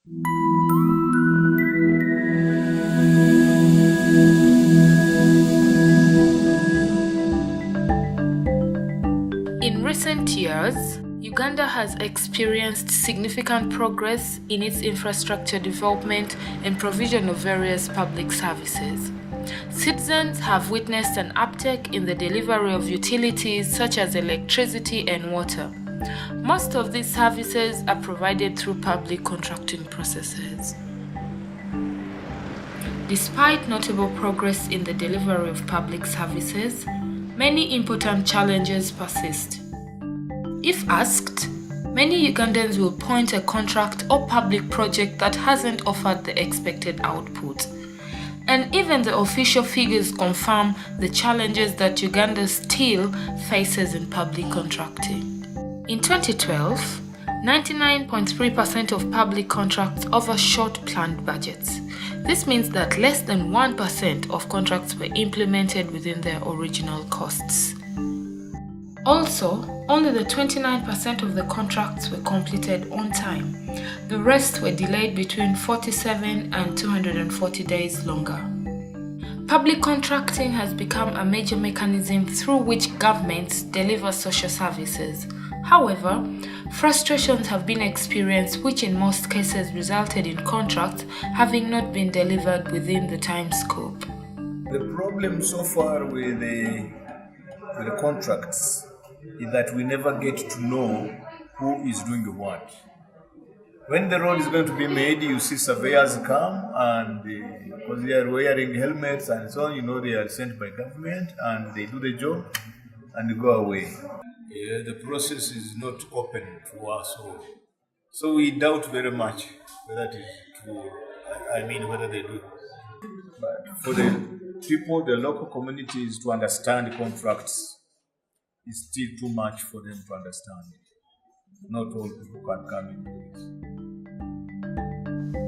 In recent years, Uganda has experienced significant progress in its infrastructure development and provision of various public services. Citizens have witnessed an uptick in the delivery of utilities such as electricity and water. Most of these services are provided through public contracting processes. Despite notable progress in the delivery of public services, many important challenges persist. If asked, many Ugandans will point a contract or public project that hasn't offered the expected output. And even the official figures confirm the challenges that Uganda still faces in public contracting. In 2012, 99.3% of public contracts overshot planned budgets. This means that less than 1% of contracts were implemented within their original costs. Also, only the 29% of the contracts were completed on time. The rest were delayed between 47 and 240 days longer. Public contracting has become a major mechanism through which governments deliver social services. However, frustrations have been experienced which in most cases resulted in contracts having not been delivered within the time scope. The problem so far with the contracts is that we never get to know who is doing what. When the road is going to be made, you see surveyors come and because they are wearing helmets and so on, they are sent by government and they do the job and they go away. Yeah, the process is not open to us all. So we doubt very much whether it is true. Whether they do. But for the people, the local communities to understand contracts is still too much for them to understand. Not all people can come into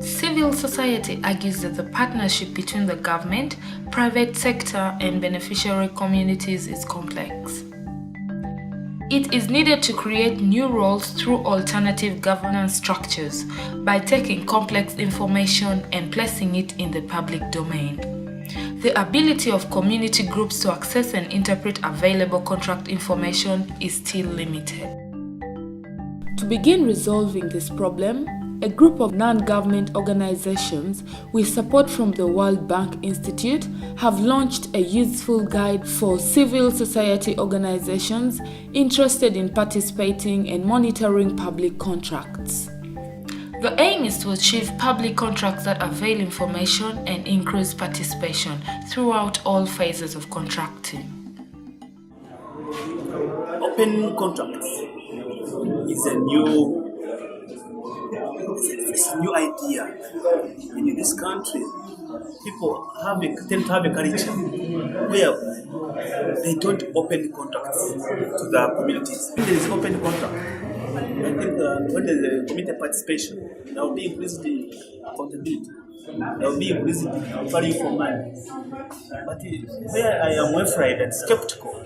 this. Civil society argues that the partnership between the government, private sector, and beneficiary communities is complex. It is needed to create new roles through alternative governance structures by taking complex information and placing it in the public domain. The ability of community groups to access and interpret available contract information is still limited. To begin resolving this problem, a group of non-government organizations with support from the World Bank Institute have launched a useful guide for civil society organizations interested in participating and monitoring public contracts. The aim is to achieve public contracts that avail information and increase participation throughout all phases of contracting. Open contracts is a new idea. In this country, people tend to have a culture where they don't open contracts to the communities. When there is open contract, I think when there is a community participation, there will be increased accountability. There will be increased value for money. But where I am afraid and skeptical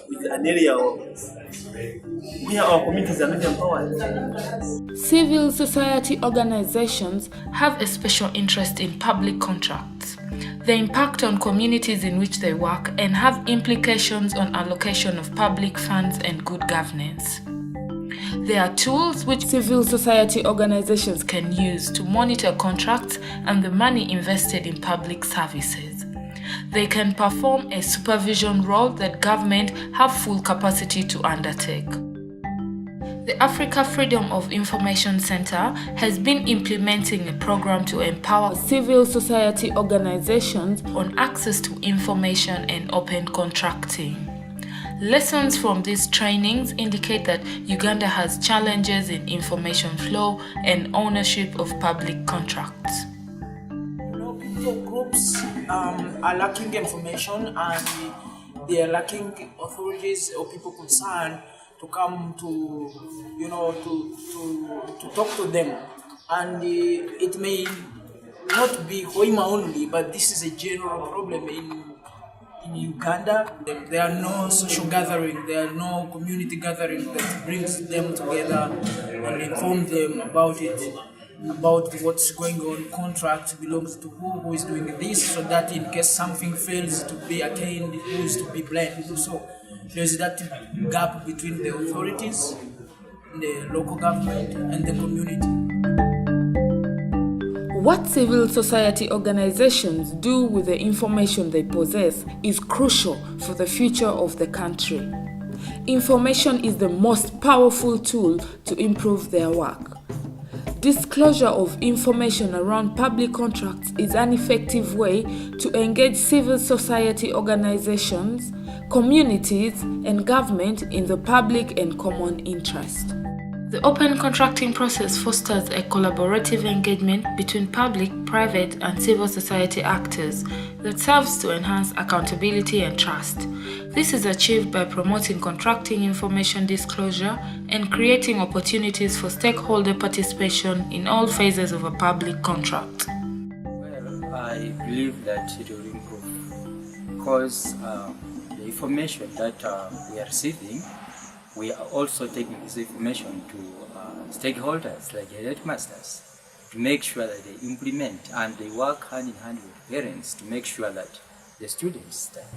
with an area where our communities are not empowered. Civil society organizations have a special interest in public contracts. They impact on communities in which they work and have implications on allocation of public funds and good governance. There are tools which civil society organizations can use to monitor contracts and the money invested in public services. They can perform a supervision role that government have full capacity to undertake. The Africa Freedom of Information Center has been implementing a program to empower civil society organizations on access to information and open contracting. Lessons from these trainings indicate that Uganda has challenges in information flow and ownership of public contracts. People groups are lacking information and they are lacking authorities or people concerned to come to talk to them, and it may not be Hoima only, but this is a general problem in Uganda. There are no social gathering, there are no community gathering that brings them together and inform them about it. about what's going on, contract belongs to who is doing this, so that in case something fails to be attained, who is to be blamed. So there's that gap between the authorities, the local government, and the community. What civil society organizations do with the information they possess is crucial for the future of the country. Information is the most powerful tool to improve their work. Disclosure of information around public contracts is an effective way to engage civil society organizations, communities, and government in the public and common interest. The open contracting process fosters a collaborative engagement between public, private, and civil society actors that serves to enhance accountability and trust. This is achieved by promoting contracting information disclosure and creating opportunities for stakeholder participation in all phases of a public contract. Well, I believe that it will improve because the information that we are receiving, we are also taking this information to stakeholders like the headmasters to make sure that they implement and they work hand in hand with parents to make sure that the students study.